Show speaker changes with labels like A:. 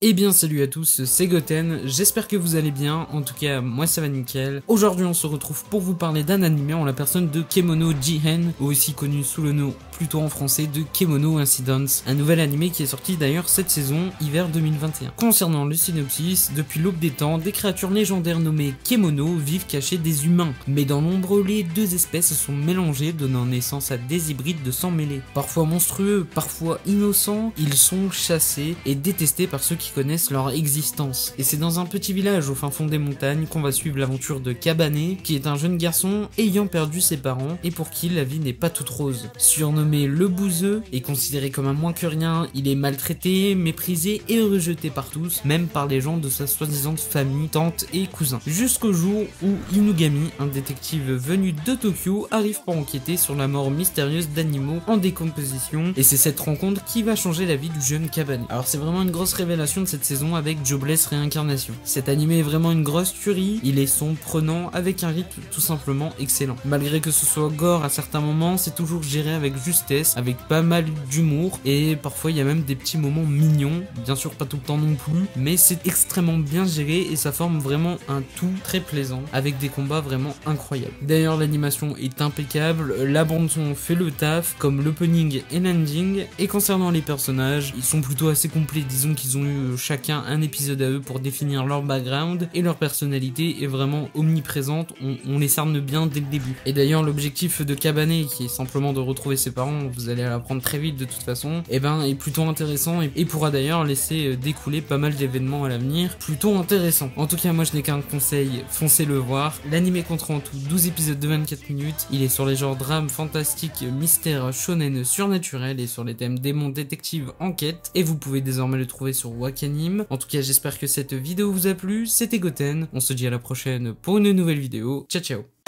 A: Eh bien salut à tous, c'est Goten, j'espère que vous allez bien, en tout cas moi ça va nickel. Aujourd'hui on se retrouve pour vous parler d'un animé en la personne de Kemono Jihen, aussi connu sous le nom plutôt en français de Kemono Incidents, un nouvel animé qui est sorti d'ailleurs cette saison, hiver 2021. Concernant le synopsis, depuis l'aube des temps, des créatures légendaires nommées Kemono vivent cachées des humains, mais dans l'ombre les deux espèces sont mélangées, donnant naissance à des hybrides de sang mêlés. Parfois monstrueux, parfois innocents, ils sont chassés et détestés par ceux qui connaissent leur existence. Et c'est dans un petit village au fin fond des montagnes qu'on va suivre l'aventure de Kabane, qui est un jeune garçon ayant perdu ses parents et pour qui la vie n'est pas toute rose. Surnommé le bouseux et considéré comme un moins que rien, il est maltraité, méprisé et rejeté par tous, même par les gens de sa soi-disant famille, tante et cousin. Jusqu'au jour où Inugami, un détective venu de Tokyo, arrive pour enquêter sur la mort mystérieuse d'animaux en décomposition, et c'est cette rencontre qui va changer la vie du jeune Kabane. Alors c'est vraiment une grosse révélation de cette saison avec Jobless Réincarnation. Cet animé est vraiment une grosse tuerie, il est sombre, prenant, avec un rythme tout simplement excellent. Malgré que ce soit gore à certains moments, c'est toujours géré avec justesse, avec pas mal d'humour, et parfois il y a même des petits moments mignons, bien sûr pas tout le temps non plus, mais c'est extrêmement bien géré et ça forme vraiment un tout très plaisant, avec des combats vraiment incroyables. D'ailleurs l'animation est impeccable, la bande son fait le taf, comme l'opening et l'ending, et concernant les personnages, ils sont plutôt assez complets, disons qu'ils ont eu chacun un épisode à eux pour définir leur background, et leur personnalité est vraiment omniprésente, on les cerne bien dès le début. Et d'ailleurs l'objectif de Kabane, qui est simplement de retrouver ses parents, vous allez l'apprendre très vite de toute façon, et ben est plutôt intéressant et pourra d'ailleurs laisser découler pas mal d'événements à l'avenir, plutôt intéressant. En tout cas moi je n'ai qu'un conseil, foncez le voir. L'animé comptera en tout 12 épisodes de 24 minutes, il est sur les genres drame, fantastique, mystère, shonen, surnaturel et sur les thèmes démon, détective, enquête, et vous pouvez désormais le trouver sur Wakanim. En tout cas j'espère que cette vidéo vous a plu, c'était Goten, on se dit à la prochaine pour une nouvelle vidéo, ciao ciao.